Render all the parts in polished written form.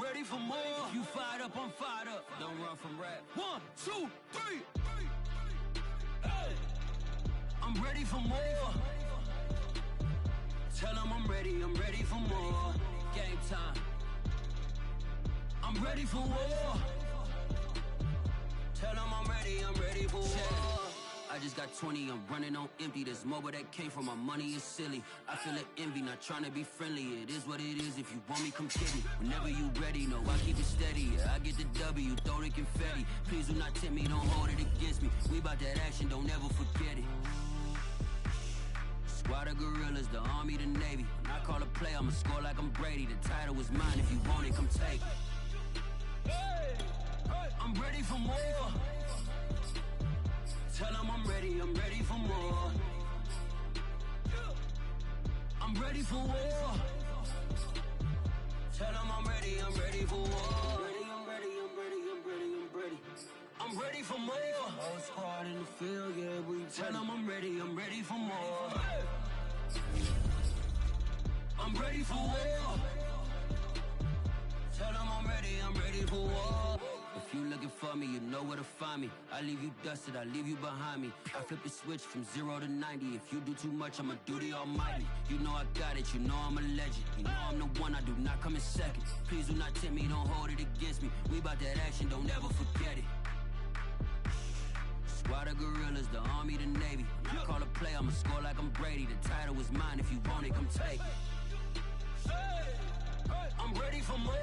ready for more. You fired up, I'm fired up. Don't run from rap. 1, 2, 3. Hey. I'm ready for more. Tell them I'm ready for more. Game time. I'm ready for war. Tell them I'm ready for war. I just got 20, I'm running on empty. This mobile that came from my money is silly. I feel it envy, not trying to be friendly. It is what it is, if you want me, come get me. Whenever you ready, no, I keep it steady. Yeah, I get the W, throw the confetti. Please do not tempt me, don't hold it against me. We bout that action, don't ever forget it. Squad of gorillas, the army, the navy. When I call a play, I'ma score like I'm Brady. The title is mine, if you want it, come take it. I'm ready for more. Tell them I'm ready for more. I'm ready for war. Tell them I'm ready for war. I'm ready for more. Whole squad in the field, yeah, we tell them I'm ready for more. I'm ready for war. Tell them I'm ready for war. If you looking for me, you know where to find me. I leave you dusted, I leave you behind me. I flip the switch from 0 to 90. If you do too much, I'ma do the almighty. You know I got it, you know I'm a legend. You know I'm the one, I do not come in second. Please do not tempt me, don't hold it against me. We bout that action, don't ever forget it. Squad of gorillas, the army, the navy. When I call a play, I'ma score like I'm Brady. The title is mine, if you want it, come take it. I'm ready for more.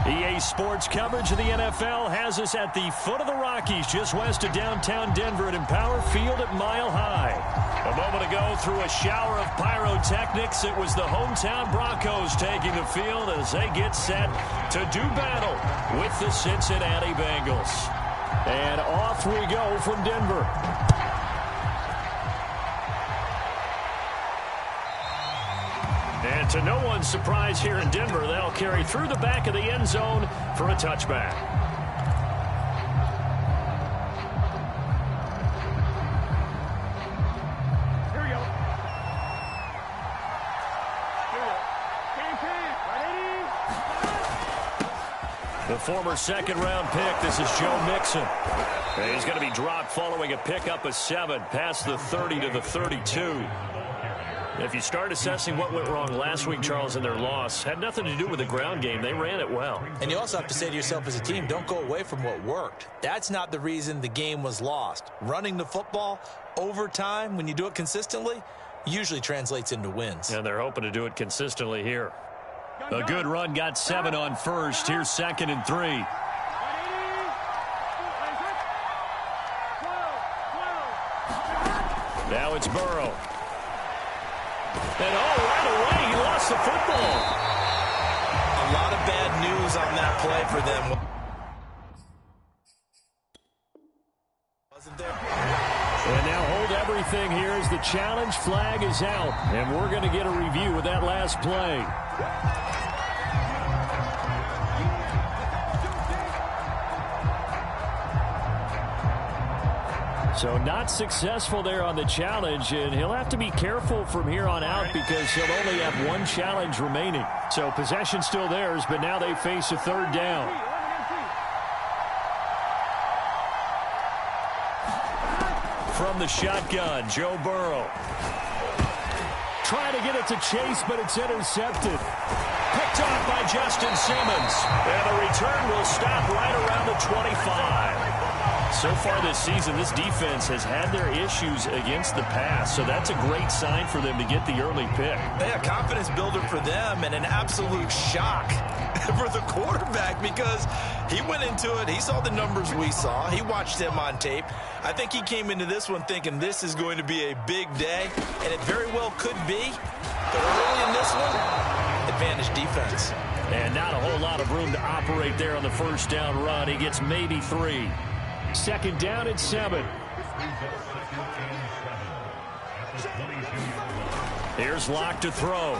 EA Sports coverage of the NFL has us at the foot of the Rockies, just west of downtown Denver at Empower Field at Mile High. A moment ago, through a shower of pyrotechnics, it was the hometown Broncos taking the field as they get set to do battle with the Cincinnati Bengals. And off we go from Denver. And to no one's surprise here in Denver, they'll carry through the back of the end zone for a touchback. Here we go. The former second-round pick, this is Joe Mixon. And he's going to be dropped following a pickup of 7 past the 30 to the 32. If you start assessing what went wrong last week, Charles, in their loss, had nothing to do with the ground game. They ran it well. And you also have to say to yourself as a team, don't go away from what worked. That's not the reason the game was lost. Running the football over time, when you do it consistently, usually translates into wins. And they're hoping to do it consistently here. A good run got 7 on first. Here's 2nd and 3. Now it's Burrow. And right away, he lost the football. A lot of bad news on that play for them. Wasn't there? And now hold everything here as the challenge flag is out. And we're going to get a review of that last play. So not successful there on the challenge, and he'll have to be careful from here on out because he'll only have 1 challenge remaining. So possession still theirs, but now they face a 3rd down. From the shotgun, Joe Burrow. Trying to get it to Chase, but it's intercepted. Picked off by Justin Simmons. And the return will stop right around the 25. So far this season, this defense has had their issues against the pass, so that's a great sign for them to get the early pick. Yeah, confidence builder for them and an absolute shock for the quarterback because he went into it. He saw the numbers we saw. He watched them on tape. I think he came into this one thinking this is going to be a big day, and it very well could be. But early in this one, advantage defense. And not a whole lot of room to operate there on the first down run. He gets maybe 3. 2nd down and 7. Here's Locke to throw.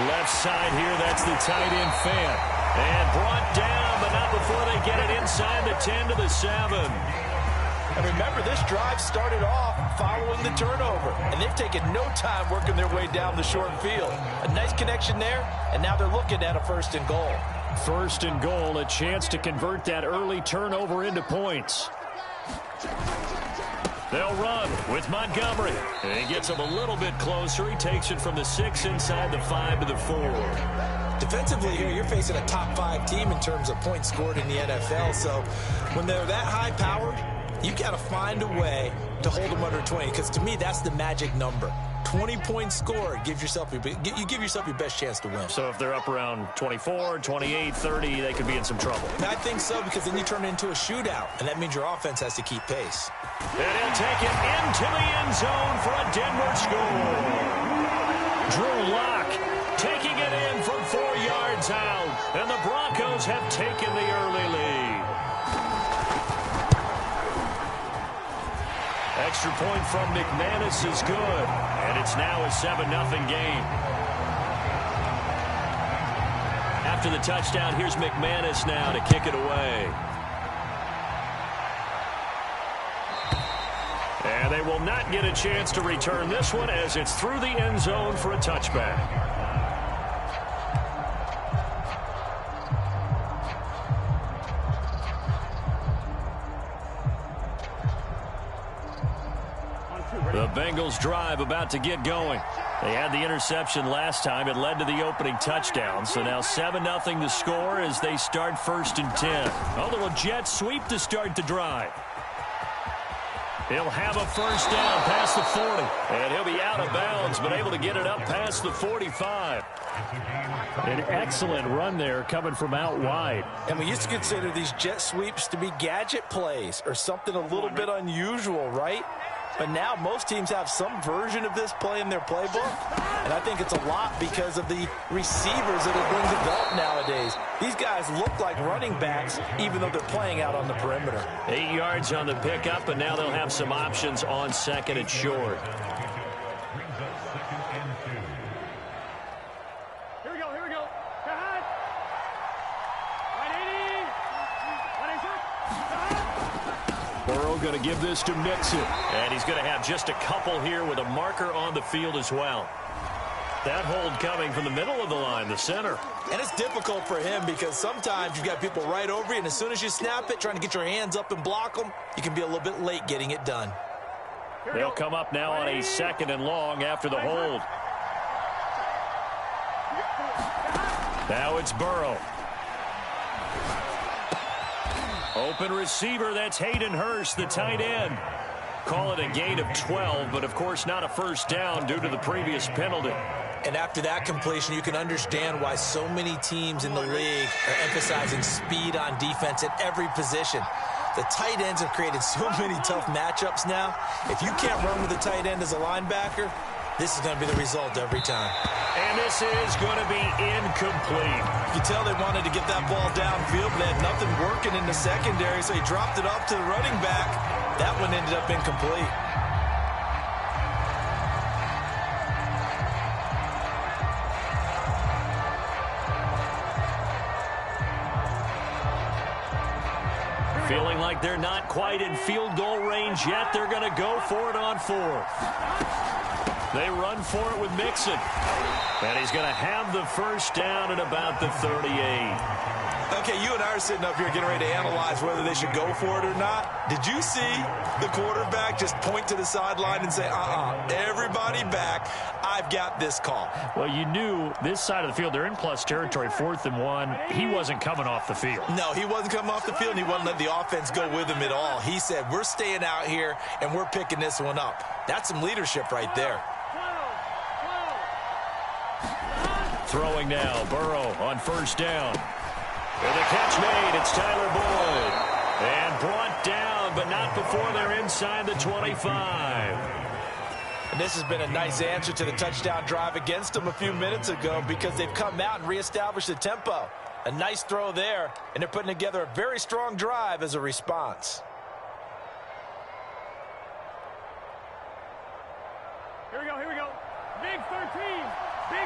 Left side here, that's the tight end fan. And brought down, but not before they get it inside the 10 to the 7. And remember, this drive started off following the turnover, and they've taken no time working their way down the short field. A nice connection there, and now they're looking at a 1st and goal. 1st and goal, a chance to convert that early turnover into points. They'll run with Montgomery. And he gets him a little bit closer. He takes it from the 6 inside the 5 to the 4. Defensively here, you're facing a top 5 team in terms of points scored in the NFL. So when they're that high-powered, you got to find a way to hold them under 20, because to me, that's the magic number. 20 points scored, you give yourself your best chance to win. So if they're up around 24, 28, 30, they could be in some trouble. I think so, because then you turn it into a shootout, and that means your offense has to keep pace. And he'll take it into the end zone for a Denver score. Drew Lock taking it in from 4 yards out, and the Broncos have taken the early lead. Extra point from McManus is good, and it's now a 7-0 game. After the touchdown, here's McManus now to kick it away. And they will not get a chance to return this one as it's through the end zone for a touchback. The Bengals drive about to get going. They had the interception last time. It led to the opening touchdown. So now 7-0 to score as they start 1st and 10. A little jet sweep to start the drive. He'll have a 1st down past the 40. And he'll be out of bounds, but able to get it up past the 45. An excellent run there coming from out wide. And we used to consider these jet sweeps to be gadget plays or something a little bit unusual, right? But now most teams have some version of this play in their playbook. And I think it's a lot because of the receivers that are being developed nowadays. These guys look like running backs even though they're playing out on the perimeter. 8 yards on the pickup, and now they'll have some options on 2nd and short. Here we go. Behind. Burrow going to give this to Mixon. And he's going to have just a couple here with a marker on the field as well. That hold coming from the middle of the line, the center. And it's difficult for him because sometimes you've got people right over you, and as soon as you snap it, trying to get your hands up and block them, you can be a little bit late getting it done. They'll come up now on a 2nd and long after the hold. Now it's Burrow. Open receiver, that's Hayden Hurst, the tight end. Call it a gain of 12, but of course not a 1st down due to the previous penalty. And after that completion, you can understand why so many teams in the league are emphasizing speed on defense at every position. The tight ends have created so many tough matchups now. If you can't run with a tight end as a linebacker, this is going to be the result every time. And this is going to be incomplete. You can tell they wanted to get that ball downfield, but they had nothing working in the secondary, so he dropped it off to the running back. That one ended up incomplete. Feeling like they're not quite in field goal range yet. They're going to go for it on 4th. They run for it with Mixon. And he's going to have the 1st down at about the 38. Okay, you and I are sitting up here getting ready to analyze whether they should go for it or not. Did you see the quarterback just point to the sideline and say, everybody back, I've got this call? Well, you knew this side of the field, they're in plus territory, 4th and 1. He wasn't coming off the field. No, he wasn't coming off the field, and he wasn't letting the offense go with him at all. He said, we're staying out here, and we're picking this one up. That's some leadership right there. Throwing now, Burrow on 1st down. And the catch made, it's Tyler Boyd. And brought down, but not before they're inside the 25. And this has been a nice answer to the touchdown drive against them a few minutes ago because they've come out and reestablished the tempo. A nice throw there, and they're putting together a very strong drive as a response. Here we go. Big 13. 13.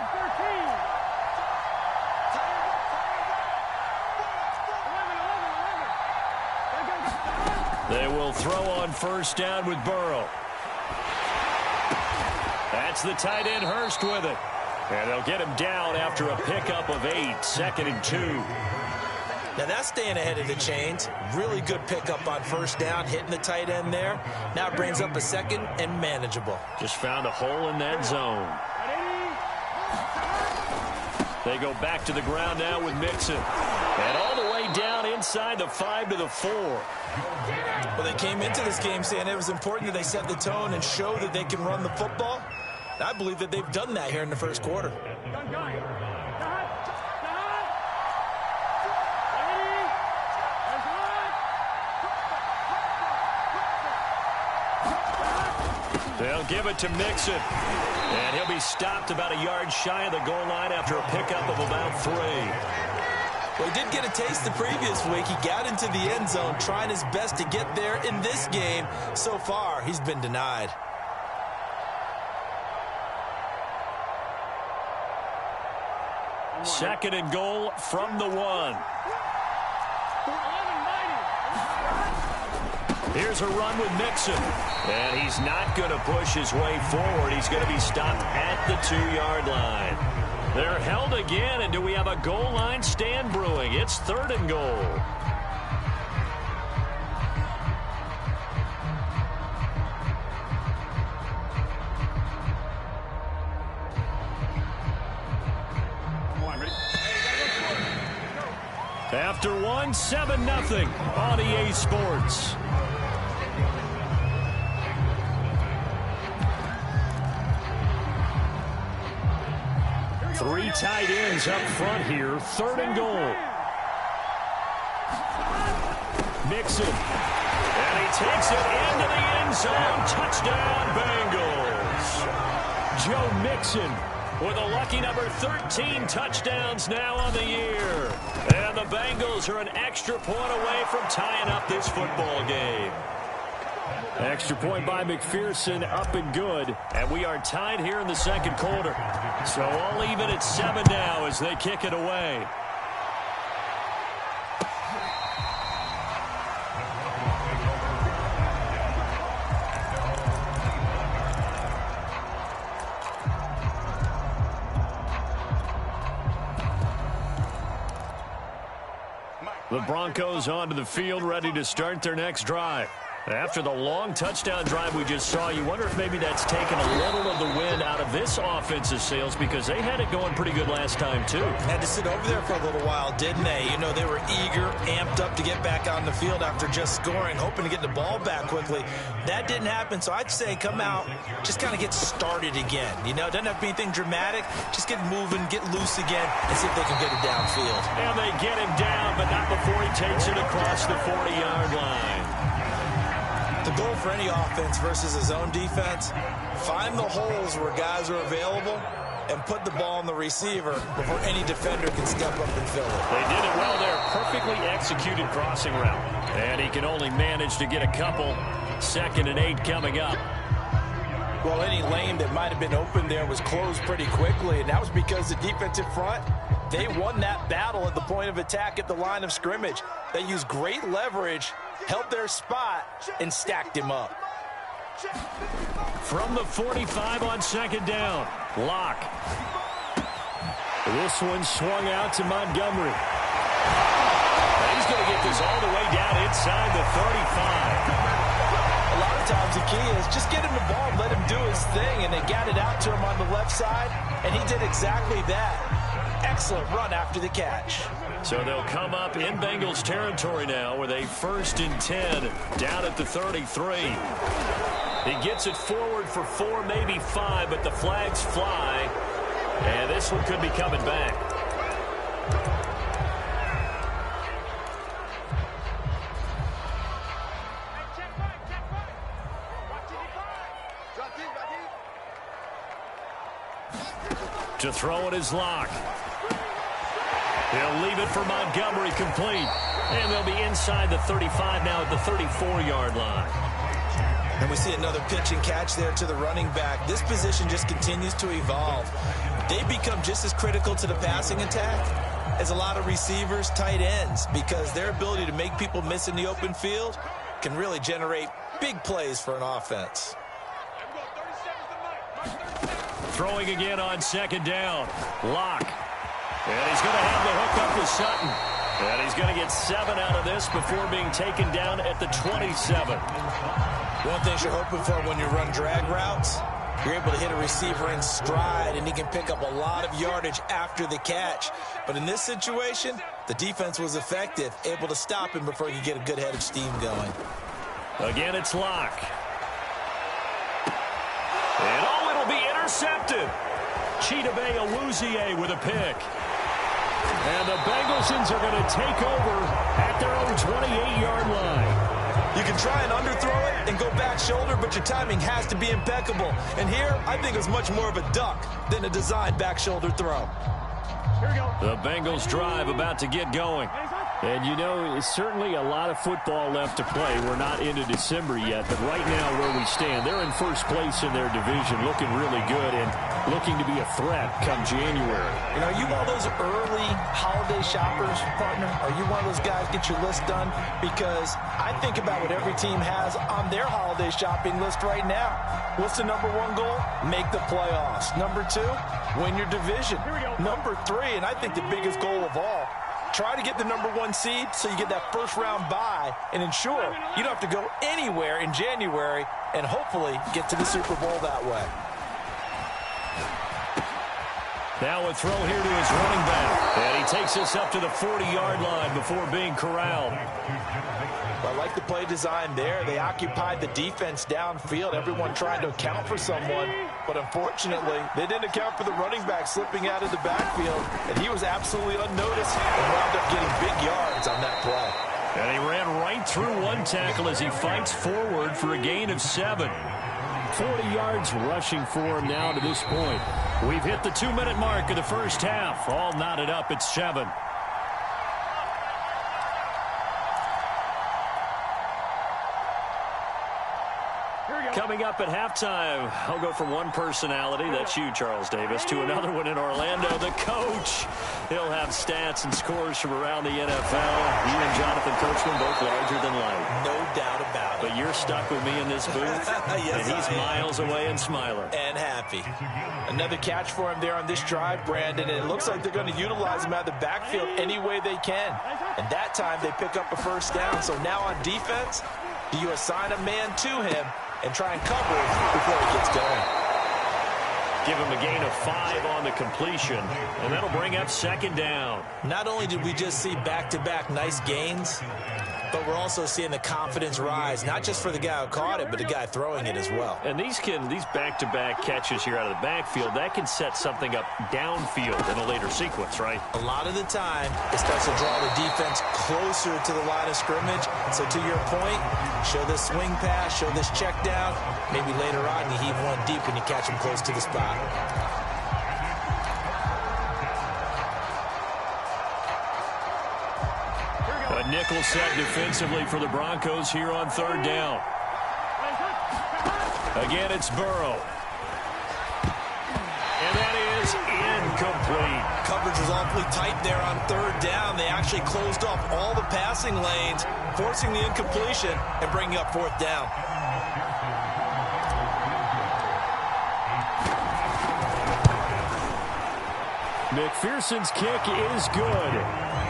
They will throw on first down with Burrow. That's the tight end Hurst with it. And they'll get him down after a pickup of 8, 2nd and 2. Now that's staying ahead of the chains. Really good pickup on first down, hitting the tight end there. Now it brings up a 2nd and manageable. Just found a hole in that zone. They go back to the ground now with Mixon. And all the way down inside the 5 to the 4. Well, they came into this game saying it was important that they set the tone and show that they can run the football. And I believe that they've done that here in the first quarter. They'll give it to Mixon. And he'll be stopped about a yard shy of the goal line after a pickup of about 3. Well, he did get a taste the previous week. He got into the end zone trying his best to get there in this game. So far, he's been denied. Second and goal from the 1. Here's a run with Mixon. And he's not going to push his way forward. He's going to be stopped at the 2-yard line. They're held again, and do we have a goal line stand brewing? It's 3rd and goal. After 1, 7-0 on EA Sports. Three tight ends up front here. 3rd and goal. Mixon. And he takes it into the end zone. Touchdown, Bengals. Joe Mixon with a lucky number 13 touchdowns now on the year. And the Bengals are an extra point away from tying up this football game. Extra point by McPherson, up and good. And we are tied here in the second quarter. So all even at 7 now as they kick it away. The Broncos onto the field, ready to start their next drive. After the long touchdown drive we just saw, you wonder if maybe that's taken a little of the wind out of this offensive sails, because they had it going pretty good last time, too. Had to sit over there for a little while, didn't they? You know, they were eager, amped up to get back on the field after just scoring, hoping to get the ball back quickly. That didn't happen, so I'd say come out, just kind of get started again. You know, doesn't have to be anything dramatic. Just get moving, get loose again, and see if they can get it downfield. And they get him down, but not before he takes it across the 40-yard line. The goal for any offense versus a zone defense, find the holes where guys are available and put the ball on the receiver before any defender can step up and fill it. They did it well there. Perfectly executed crossing route. And he can only manage to get a couple. 2nd and 8 coming up. Well, any lane that might have been open there was closed pretty quickly, and that was because the defensive front, they won that battle at the point of attack at the line of scrimmage. They used great leverage, held their spot, and stacked him up. From the 45 on 2nd down, Locke. This one swung out to Montgomery. He's going to get this all the way down inside the 35. A lot of times the key is just get him the ball and let him do his thing, and they got it out to him on the left side, and he did exactly that. Excellent run after the catch. So they'll come up in Bengals territory now with a 1st and 10 down at the 33. He gets it forward for 4, maybe 5, but the flags fly, and this one could be coming back. To throw it is Locke. He'll leave it for Montgomery, complete. And they'll be inside the 35 now at the 34-yard line. And we see another pitch and catch there to the running back. This position just continues to evolve. They become just as critical to the passing attack as a lot of receivers, tight ends, because their ability to make people miss in the open field can really generate big plays for an offense. Throwing again on second down. Locke. And he's going to have the hook up with Sutton. And he's going to get 7 out of this before being taken down at the 27. One thing you're hoping for when you run drag routes, you're able to hit a receiver in stride, and he can pick up a lot of yardage after the catch. But in this situation, the defense was effective, able to stop him before he could get a good head of steam going. Again, it's Locke. And oh, it'll be intercepted. Chidobe Awuzie with a pick. And the Bengalsons are going to take over at their own 28-yard line. You can try and underthrow it and go back shoulder, but your timing has to be impeccable. And here, I think it's much more of a duck than a designed back shoulder throw. Here we go. The Bengals drive about to get going. And, you know, it's certainly a lot of football left to play. We're not into December yet, but right now where we stand, they're in first place in their division, looking really good and looking to be a threat come January. You know, are you one of those early holiday shoppers, partner? Are you one of those guys get your list done? Because I think about what every team has on their holiday shopping list right now. What's the number 1 goal? Make the playoffs. Number 2, win your division. Number 3, and I think the biggest goal of all, try to get the number 1 seed so you get that first-round bye and ensure you don't have to go anywhere in January and hopefully get to the Super Bowl that way. Now a throw here to his running back. And he takes us up to the 40-yard line before being corralled. I like the play design there. They occupied the defense downfield, everyone trying to account for someone. But unfortunately, they didn't account for the running back slipping out of the backfield, and he was absolutely unnoticed and wound up getting big yards on that play. And he ran right through one tackle as he fights forward for a gain of 7. 40 yards rushing for him now to this point. We've hit the 2-minute mark of the first half. All knotted up at 7. Coming up at halftime, I'll go from one personality, that's you, Charles Davis, to another one in Orlando, the coach. He'll have stats and scores from around the NFL. You and Jonathan Coachman both larger than life. No doubt about it. But you're stuck with me in this booth, yes, and he's miles away and smiling. And happy. Another catch for him there on this drive, Brandon, and it looks like they're going to utilize him out of the backfield any way they can. And that time they pick up a first down. So now on defense, do you assign a man to him and try and cover it before he gets going? Give him a gain of 5 on the completion, and that'll bring up second down. Not only did we just see back-to-back nice gains, but we're also seeing the confidence rise, not just for the guy who caught it, but the guy throwing it as well. And these back-to-back catches here out of the backfield, that can set something up downfield in a later sequence, right? A lot of the time, it starts to draw the defense closer to the line of scrimmage. So to your point, show this swing pass, show this check down. Maybe later on you heave one deep and you catch him close to the spot. A nickel set defensively for the Broncos here on third down. Again, it's Burrow. And that is incomplete. Coverage was awfully tight there on third down. They actually closed off all the passing lanes, forcing the incompletion and bringing up fourth down. McPherson's kick is good.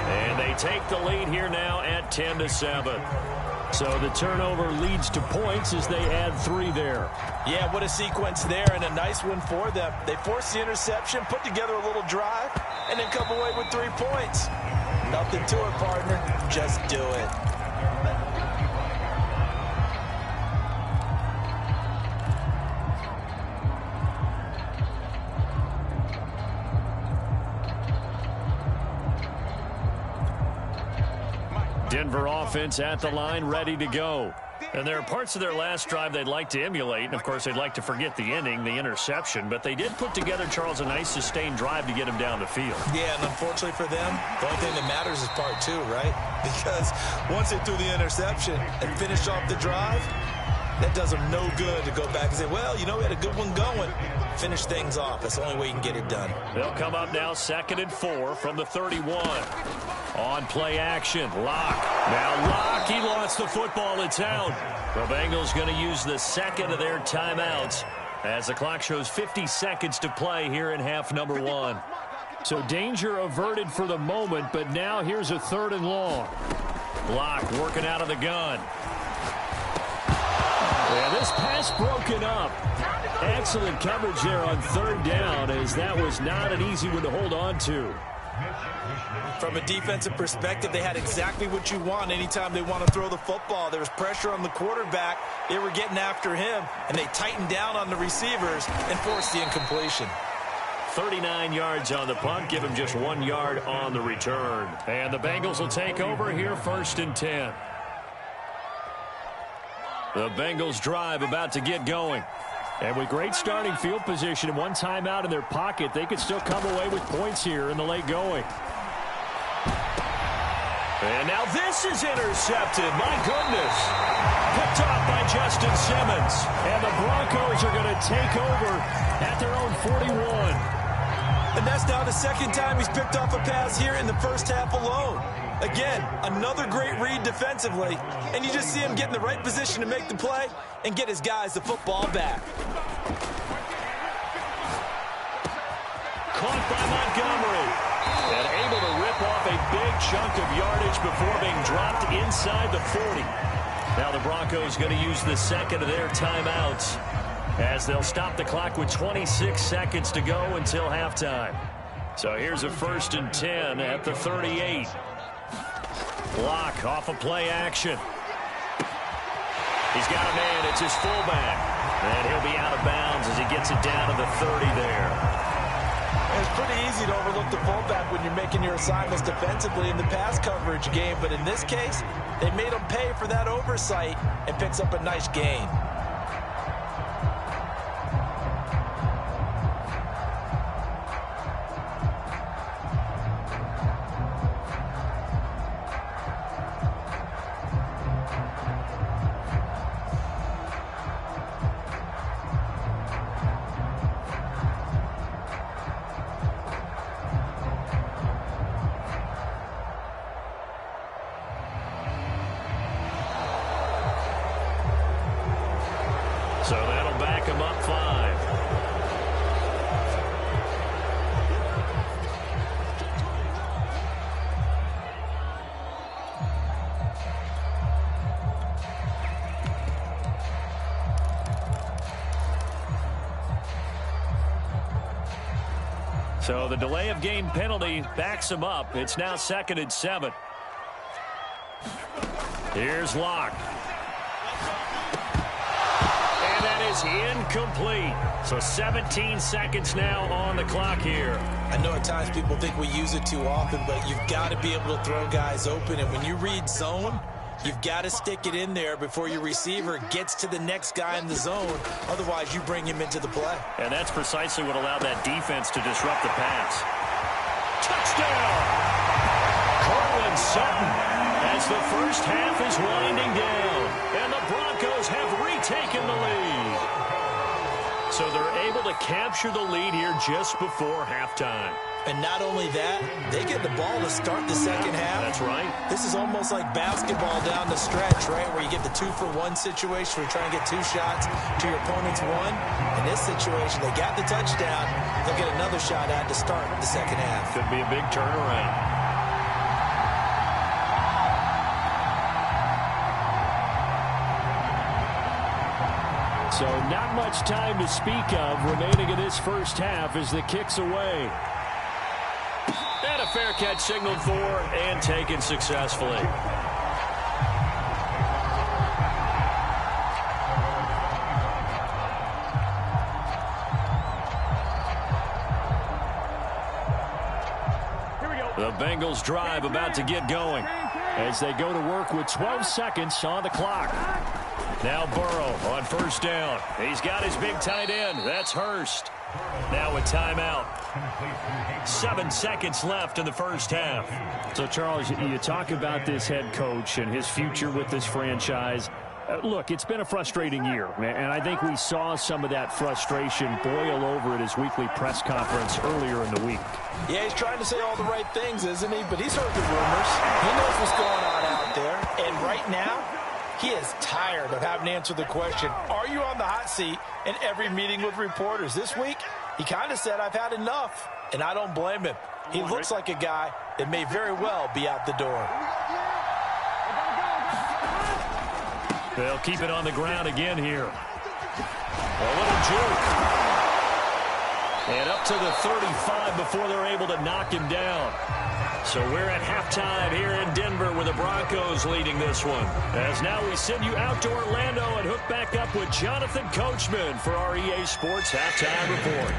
And they take the lead here now at 10-7. So the turnover leads to points as they add 3 there. Yeah, what a sequence there, and a nice one for them. They forced the interception, put together a little drive, and then come away with 3 points. Nothing to it, partner. Just do it. Denver offense at the line, ready to go. And there are parts of their last drive they'd like to emulate. And, of course, they'd like to forget the ending, the interception. But they did put together, Charles, a nice sustained drive to get him down the field. Yeah, and unfortunately for them, the only thing that matters is part 2, right? Because once they threw the interception and finished off the drive, that does them no good to go back and say, well, you know, we had a good one going. Finish things off. That's the only way you can get it done. They'll come up now 2nd and 4 from the 31. On play action, Locke. Now Locke, he lost the football. It's out. The Bengals going to use the second of their timeouts as the clock shows 50 seconds to play here in half number 1. So danger averted for the moment, but now here's a 3rd and long. Locke working out of the gun. Yeah, this pass broken up. Excellent coverage there on 3rd down, as that was not an easy one to hold on to. From a defensive perspective, they had exactly what you want anytime they want to throw the football. There was pressure on the quarterback. They were getting after him, and they tightened down on the receivers and forced the incompletion. 39 yards on the punt, give him just 1 yard on the return. And the Bengals will take over here 1st and 10. The Bengals drive about to get going. And with great starting field position and 1 timeout in their pocket, they could still come away with points here in the late going. And now this is intercepted. My goodness. Picked off by Justin Simmons. And the Broncos are going to take over at their own 41. And that's now the 2nd time he's picked off a pass here in the first half alone. Again, another great read defensively, and you just see him get in the right position to make the play and get his guys the football back. Caught by Montgomery, and able to rip off a big chunk of yardage before being dropped inside the 40. Now the Broncos going to use the second of their timeouts, as they'll stop the clock with 26 seconds to go until halftime. So here's a 1st and 10 at the 38. Block off of play action. He's got a man. It's his fullback. And he'll be out of bounds as he gets it down to the 30 there. It's pretty easy to overlook the fullback when you're making your assignments defensively in the pass coverage game. But in this case, they made him pay for that oversight and picks up a nice gain. So that'll back him up 5. So the delay of game penalty backs him up. It's now 2nd and 7. Here's Locke. Incomplete. So 17 seconds now on the clock here. I know at times people think we use it too often, but you've got to be able to throw guys open. And when you read zone, you've got to stick it in there before your receiver gets to the next guy in the zone. Otherwise, you bring him into the play. And that's precisely what allowed that defense to disrupt the pass. Touchdown! Cortland Sutton, as the first half is winding down. And the Broncos have retaken the lead. So they're able to capture the lead here just before halftime. And not only that, they get the ball to start the second half. That's right. This is almost like basketball down the stretch, right, where you get the 2-for-1 situation where you try and get 2 shots to your opponent's 1. In this situation, they got the touchdown. They'll get another shot at to start the second half. Could be a big turnaround. So not much time to speak of remaining in this first half as the kick's away. And a fair catch signaled for and taken successfully. The Bengals drive about to get going as they go to work with 12 seconds on the clock. Now Burrow on first down. He's got his big tight end. That's Hurst. Now a timeout. 7 seconds left in the first half. So, Charles, you talk about this head coach and his future with this franchise. Look, it's been a frustrating year, and I think we saw some of that frustration boil over at his weekly press conference earlier in the week. Yeah, he's trying to say all the right things, isn't he? But he's heard the rumors. He knows what's going on out there. And right now, he is tired of having to answer the question, are you on the hot seat, in every meeting with reporters. This week, he kind of said, I've had enough, and I don't blame him. He looks like a guy that may very well be out the door. They'll keep it on the ground again here. A little juke. And up to the 35 before they're able to knock him down. So we're at halftime here in Denver with the Broncos leading this one. As now we send you out to Orlando and hook back up with Jonathan Coachman for our EA Sports Halftime Report.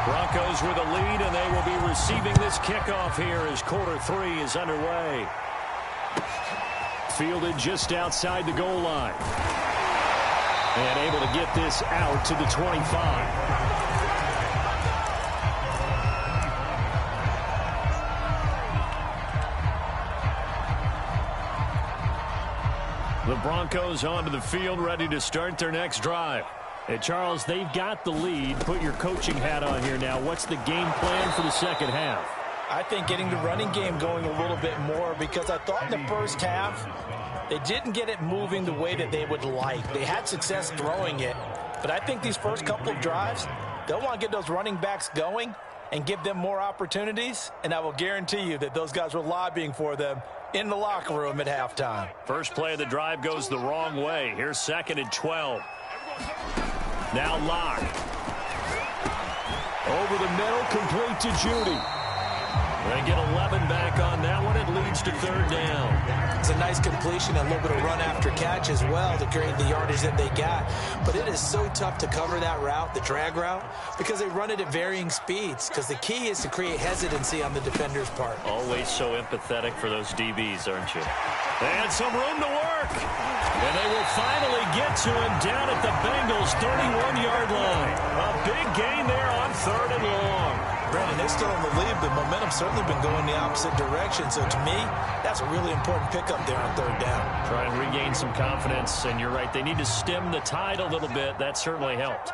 Broncos with a lead, and they will be receiving this kickoff here as quarter 3 is underway. Fielded just outside the goal line. And able to get this out to the 25. The Broncos onto the field, ready to start their next drive. Hey, Charles, they've got the lead. Put your coaching hat on here now. What's the game plan for the second half? I think getting the running game going a little bit more, because I thought in the first half they didn't get it moving the way that they would like. They had success throwing it, but I think these first couple of drives, they'll want to get those running backs going and give them more opportunities, and I will guarantee you that those guys were lobbying for them in the locker room at halftime. First play of the drive goes the wrong way. Here's 2nd and 12. Now Locke. Over the middle, complete to Judy. They get 11 back on that one. It leads to 3rd down. It's a nice completion, a little bit of run after catch as well to create the yardage that they got. But it is so tough to cover that route, the drag route, because they run it at varying speeds. Because the key is to create hesitancy on the defender's part. Always so empathetic for those DBs, aren't you? And some room to work. And they will finally get to him down at the Bengals' 31-yard line. A big gain there on 3rd and long. Brandon, they're still in the lead, but momentum's certainly been going the opposite direction. So to me, that's a really important pickup there on 3rd down. Try and regain some confidence, and you're right. They need to stem the tide a little bit. That certainly helped.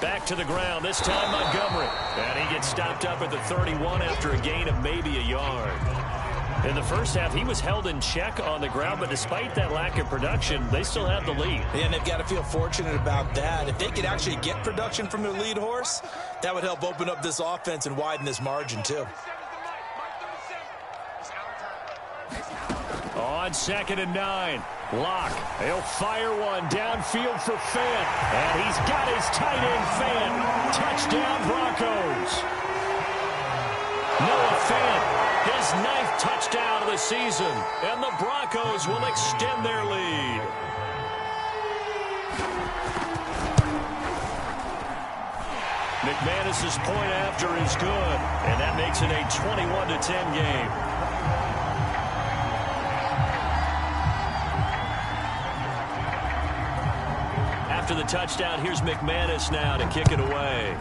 Back to the ground, this time Montgomery. And he gets stopped up at the 31 after a gain of maybe a yard. In the first half, he was held in check on the ground, but despite that lack of production, they still have the lead. And they've got to feel fortunate about that. If they could actually get production from their lead horse, that would help open up this offense and widen this margin, too. On 2nd and 9, Locke. He'll fire one downfield for Fant. And he's got his tight end, Fant. Touchdown, Broncos. Noah Fant. His 9th touchdown of the season, and the Broncos will extend their lead. McManus's point after is good, and that makes it a 21-10 game. After the touchdown, here's McManus now to kick it away.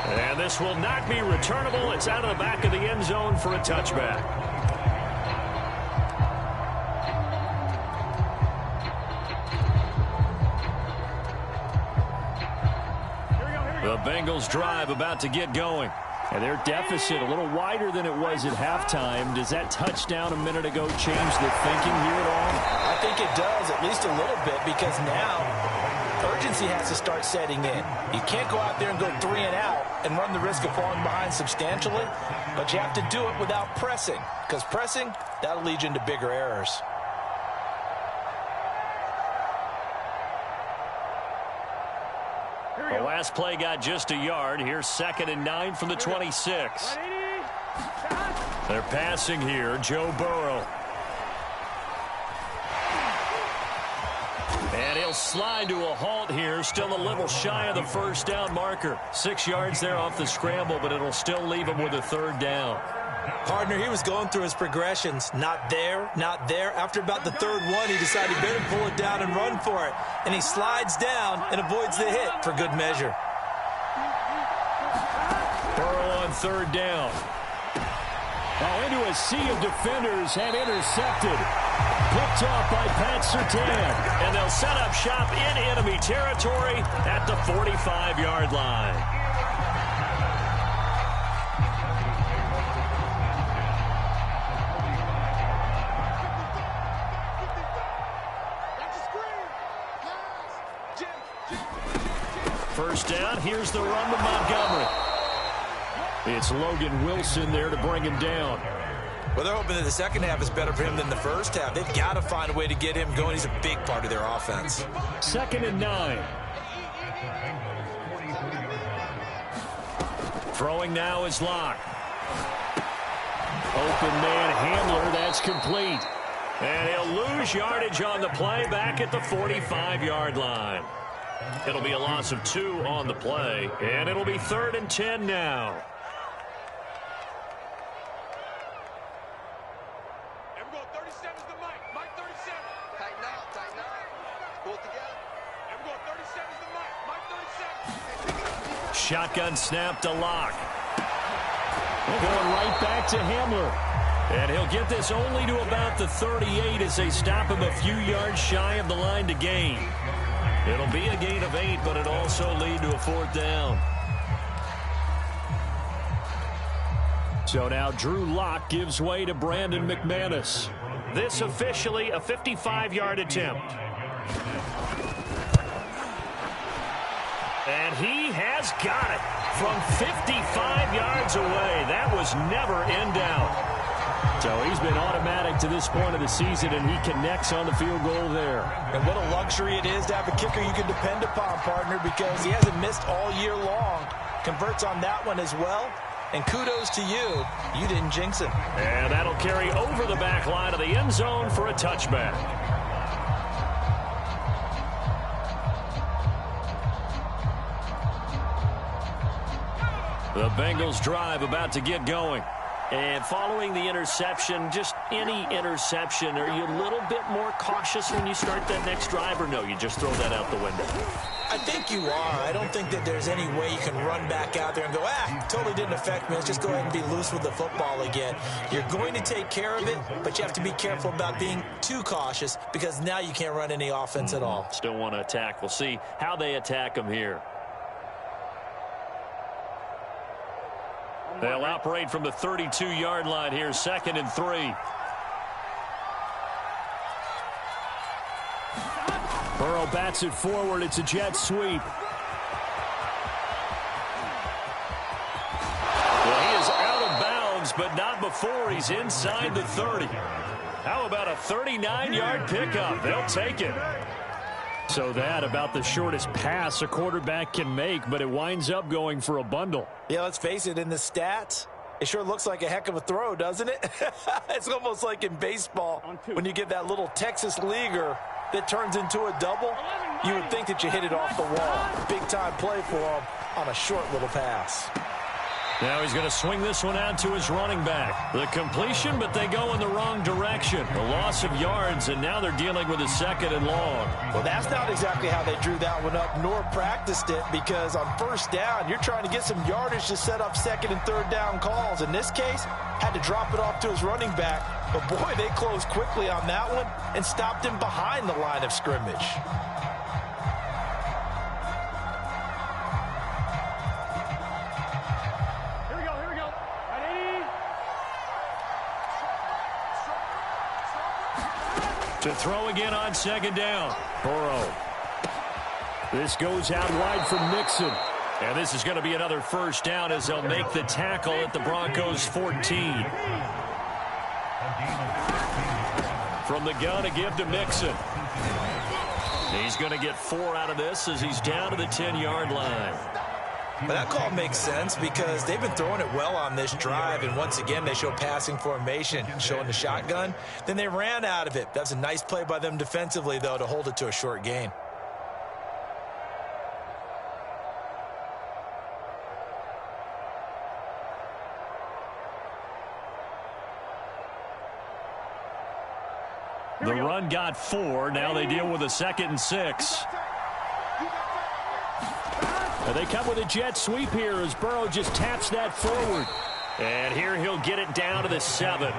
And this will not be returnable. It's out of the back of the end zone for a touchback. The Bengals drive about to get going. And their deficit a little wider than it was at halftime. Does that touchdown a minute ago change the thinking here at all? I think it does, at least a little bit, because now urgency has to start setting in. You can't go out there and go 3 and out and run the risk of falling behind substantially, but you have to do it without pressing, because pressing, that'll lead you into bigger errors. The last play got just a yard. Here's 2nd and 9 from the 26. They're passing here. Joe Burrow. And he'll slide to a halt here. Still a little shy of the 1st down marker. 6 yards there off the scramble, but it'll still leave him with a 3rd down. Partner, he was going through his progressions. Not there, not there. After about the 3rd one, he decided he better pull it down and run for it. And he slides down and avoids the hit for good measure. Burrow on on third down. Now into a sea of defenders and intercepted. Picked off by Pat Surtain. And they'll set up shop in enemy territory at the 45-yard line. First down, here's the run to Montgomery. It's Logan Wilson there to bring him down. Well, they're hoping that the second half is better for him than the first half. They've got to find a way to get him going. He's a big part of their offense. 2nd and 9. Throwing now is Locke. Open man Hamler, that's complete. And he'll lose yardage on the play back at the 45-yard line. It'll be a loss of 2 on the play, and it'll be 3rd and 10 now. Everyone, 37 is the mic. Mike 37. Tighten out, tighten out. Pull it together. Everyone, 37 is the mic. Mike 37. Shotgun snap to Locke. Going right back to Hamler. And he'll get this only to about the 38 as they stop him a few yards shy of the line to gain. It'll be a gain of 8, but it'll also lead to a 4th down. So now Drew Lock gives way to Brandon McManus. This officially a 55-yard attempt. And he has got it from 55 yards away. That was never in doubt. So he's been automatic to this point of the season, and he connects on the field goal there. And what a luxury it is to have a kicker you can depend upon, partner, because he hasn't missed all year long. Converts on that one as well. And kudos to you. You didn't jinx him. And that'll carry over the back line of the end zone for a touchback. The Bengals drive about to get going. And following the interception, just any interception, are you a little bit more cautious when you start that next drive, or no, you just throw that out the window? I think you are. I don't think that there's any way you can run back out there and go, totally didn't affect me. Let's just go ahead and be loose with the football again. You're going to take care of it, but you have to be careful about being too cautious because now you can't run any offense at all. Still want to attack. We'll see how they attack them here. They'll operate from the 32-yard line here, 2nd and 3. Burrow bats it forward. It's a jet sweep. Well, he is out of bounds, but not before he's inside the 30. How about a 39-yard pickup? They'll take it. So that about the shortest pass a quarterback can make, but it winds up going for a bundle. Yeah, let's face it, in the stats, it sure looks like a heck of a throw, doesn't it? It's almost like in baseball when you get that little Texas leaguer that turns into a double. You would think that you hit it off the wall. Big-time play for him on a short little pass. Now he's going to swing this one out to his running back. The completion, but they go in the wrong direction. The loss of yards, and now they're dealing with a 2nd and long. Well, that's not exactly how they drew that one up, nor practiced it, because on 1st down, you're trying to get some yardage to set up 2nd and 3rd down calls. In this case, had to drop it off to his running back. But, boy, they closed quickly on that one and stopped him behind the line of scrimmage. To throw again on 2nd down. Burrow. This goes out wide from Mixon. And this is going to be another 1st down as they'll make the tackle at the Broncos 14. From the gun, a give to Mixon. He's going to get 4 out of this as he's down to the 10-yard line. But that call makes sense because they've been throwing it well on this drive, and once again they show passing formation, showing the shotgun. Then they ran out of it. That's a nice play by them defensively, though, to hold it to a short gain. The run got 4. Now they deal with a 2nd and 6. And they come with a jet sweep here as Burrow just taps that forward. And here he'll get it down to the 7.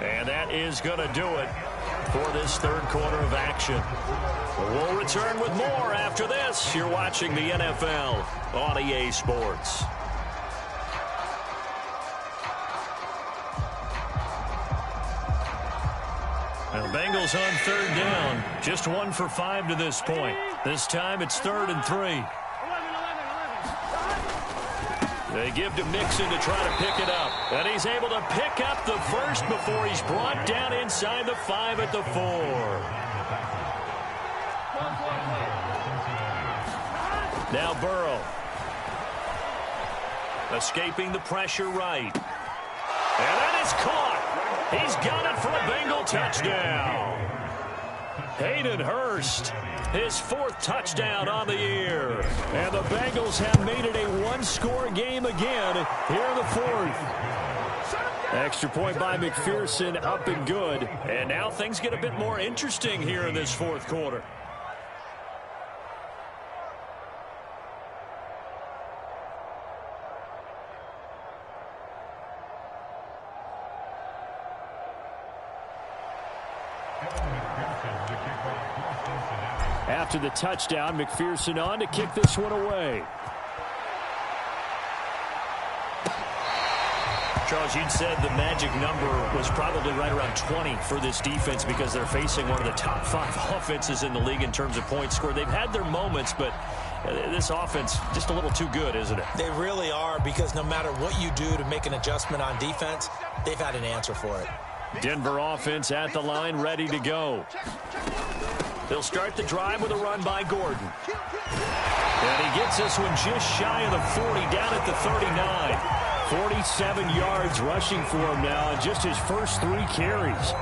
And that is going to do it for this third quarter of action. We'll return with more after this. You're watching the NFL on EA Sports. And the Bengals on third down. Just 1 for 5 to this point. This time it's 3rd and 3. They give to Mixon to try to pick it up. And he's able to pick up the first before he's brought down inside the 5 at the 4. Now Burrow. Escaping the pressure right. And that is caught. He's got it for a Bengal touchdown. Hayden Hurst, his 4th touchdown on the year. And the Bengals have made it a 1-score game again here in the 4th. Extra point by McPherson, up and good. And now things get a bit more interesting here in this 4th quarter. After the touchdown, McPherson on to kick this one away. Charles, you'd said the magic number was probably right around 20 for this defense because they're facing one of the top 5 offenses in the league in terms of points scored. They've had their moments, but this offense just a little too good, isn't it? They really are, because no matter what you do to make an adjustment on defense, they've had an answer for it. Denver offense at the line, ready to go. They'll start the drive with a run by Gordon. And he gets this one just shy of the 40, down at the 39. 47 yards rushing for him now in just his first 3 carries.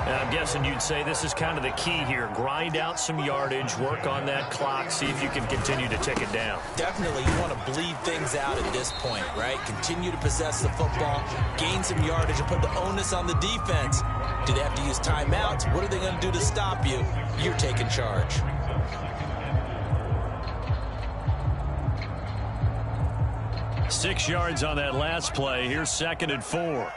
And I'm guessing you'd say this is kind of the key here. Grind out some yardage, work on that clock, see if you can continue to tick it down. Definitely, you want to bleed things out at this point, right? Continue to possess the football, gain some yardage, and put the onus on the defense. Do they have to use timeouts? What are they going to do to stop you? You're taking charge. Six yards on that last play. Here's 2nd and 4.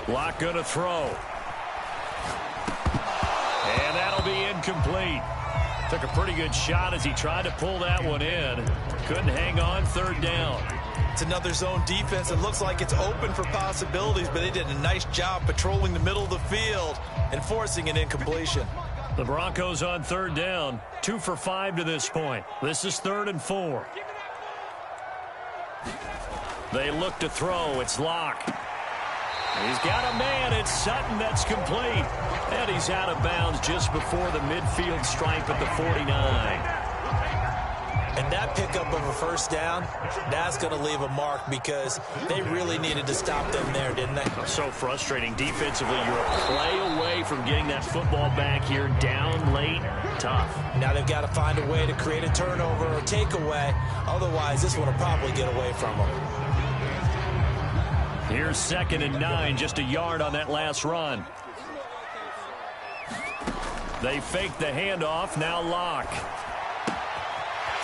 Lock going to throw. And that'll be incomplete. Took a pretty good shot as he tried to pull that one in. Couldn't hang on, 3rd down. It's another zone defense. It looks like it's open for possibilities, but they did a nice job patrolling the middle of the field and forcing an incompletion. The Broncos on 3rd down. 2 for 5 to this point. This is 3rd and 4. They look to throw. It's Locke. He's got a man. It's Sutton. That's complete. And he's out of bounds just before the midfield stripe at the 49. And that pickup of a 1st down, that's going to leave a mark because they really needed to stop them there, didn't they? So frustrating. Defensively, you're a play away from getting that football back here. Down late. Tough. Now they've got to find a way to create a turnover or takeaway. Otherwise, this one will probably get away from them. Here's 2nd and 9, just a yard on that last run. They fake the handoff, now Locke.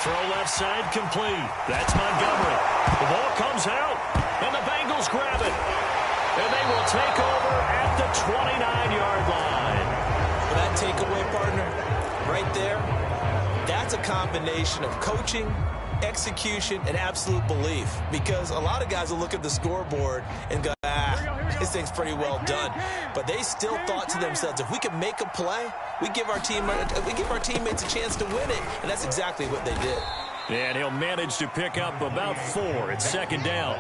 Throw left side, complete. That's Montgomery. The ball comes out, and the Bengals grab it. And they will take over at the 29-yard line. For that takeaway, partner, right there, that's a combination of coaching, execution, and absolute belief, because a lot of guys will look at the scoreboard and go, this thing's pretty well done, but they still thought to themselves, if we can make a play, we give our teammates a chance to win it, and that's exactly what they did. And he'll manage to pick up about 4. It's 2nd down.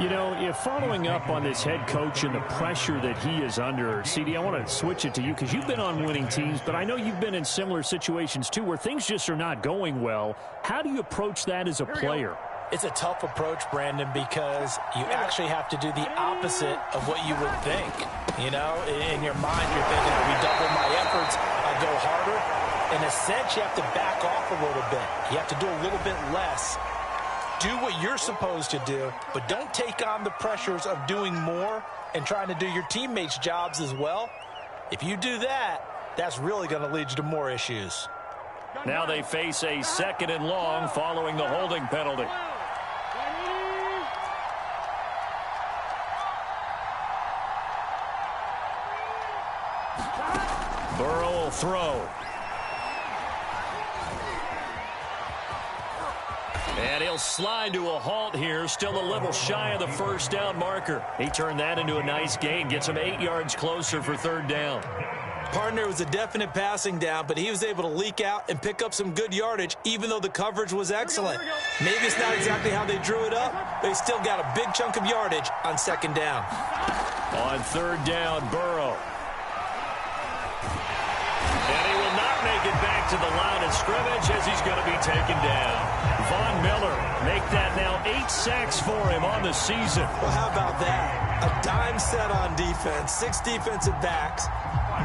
You know, if following up on this head coach and the pressure that he is under, CD, I want to switch it to you because you've been on winning teams, but I know you've been in similar situations too where things just are not going well. How do you approach that as a player? It's a tough approach, Brandon, because you actually have to do the opposite of what you would think. You know, in your mind, you're thinking, if we double my efforts, I go harder. In a sense, you have to back off a little bit. You have to do a little bit less. Do what you're supposed to do, but don't take on the pressures of doing more and trying to do your teammates' jobs as well. If you do that, that's really going to lead you to more issues. Now they face a 2nd and long following the holding penalty. Burrow will throw. And he'll slide to a halt here, still a little shy of the first down marker. He turned that into a nice gain, gets him 8 yards closer for 3rd down. Partner was a definite passing down, but he was able to leak out and pick up some good yardage, even though the coverage was excellent. Maybe it's not exactly how they drew it up, but he still got a big chunk of yardage on 2nd down. On 3rd down, Burrow. And he will not make it back to the line of scrimmage as he's going to be taken down. Von Miller make that now 8 sacks for him on the season. Well, how about that? A dime set on defense, 6 defensive backs.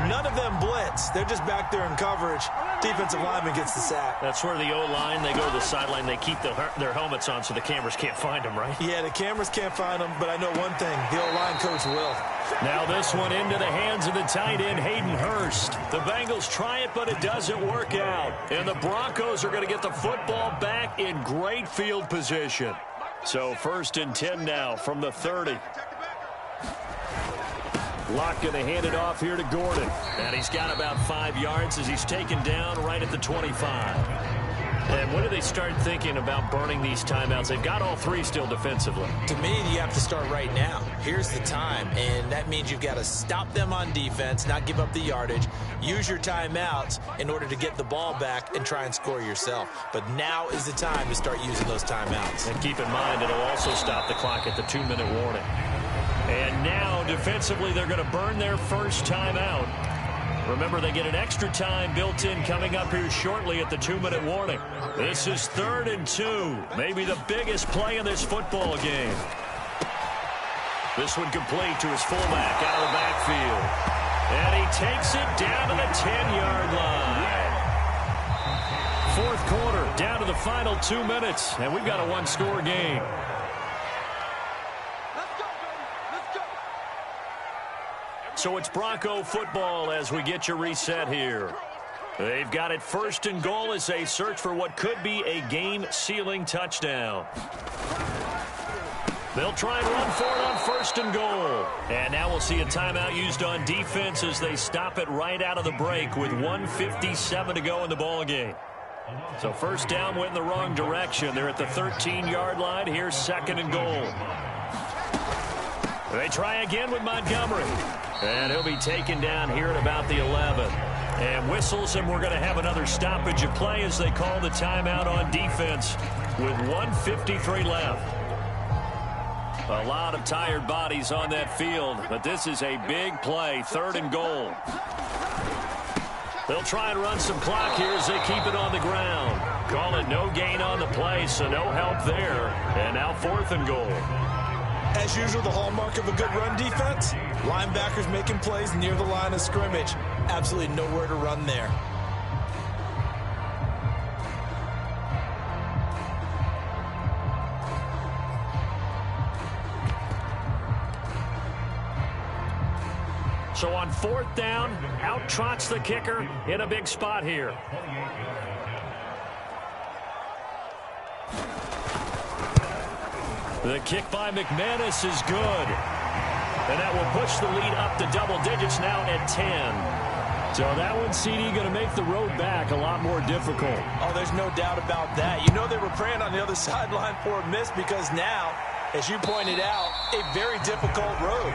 None of them blitz. They're just back there in coverage. Defensive lineman gets the sack. That's where the O-line, they go to the sideline, they keep their helmets on so the cameras can't find them, right? Yeah, the cameras can't find them, but I know one thing. The O-line coach will. Now this one into the hands of the tight end, Hayden Hurst. The Bengals try it, but it doesn't work out. And the Broncos are going to get the football back in great field position. So 1st and 10 now from the 30. Locke going to hand it off here to Gordon. And he's got about 5 yards as he's taken down right at the 25. And when do they start thinking about burning these timeouts? They've got all 3 still defensively. To me, you have to start right now. Here's the time, and that means you've got to stop them on defense, not give up the yardage, use your timeouts in order to get the ball back and try and score yourself. But now is the time to start using those timeouts. And keep in mind, it'll also stop the clock at the 2-minute warning. And now, defensively, they're going to burn their first timeout. Remember, they get an extra time built in coming up here shortly at the 2-minute warning. This is 3rd and 2, maybe the biggest play in this football game. This one complete to his fullback out of the backfield. And he takes it down to the 10-yard line. 4th quarter, down to the final 2 minutes, and we've got a 1-score game. So it's Bronco football as we get your reset here. They've got it 1st and goal as they search for what could be a game-sealing touchdown. They'll try and run for it on 1st and goal. And now we'll see a timeout used on defense as they stop it right out of the break with 1:57 to go in the ball game. So 1st down went in the wrong direction. They're at the 13-yard line. Here's 2nd and goal. They try again with Montgomery. And he'll be taken down here at about the 11. And whistles, and we're going to have another stoppage of play as they call the timeout on defense with 1:53 left. A lot of tired bodies on that field, but this is a big play, 3rd and goal. They'll try and run some clock here as they keep it on the ground. Call it no gain on the play, so no help there. And now 4th and goal. As usual, the hallmark of a good run defense, linebackers making plays near the line of scrimmage. Absolutely nowhere to run there. So on 4th down, out trots the kicker in a big spot here. The kick by McManus is good. And that will push the lead up to double digits now at 10. So that one, CD, going to make the road back a lot more difficult. Oh, there's no doubt about that. You know they were praying on the other sideline for a miss because now, as you pointed out, a very difficult road.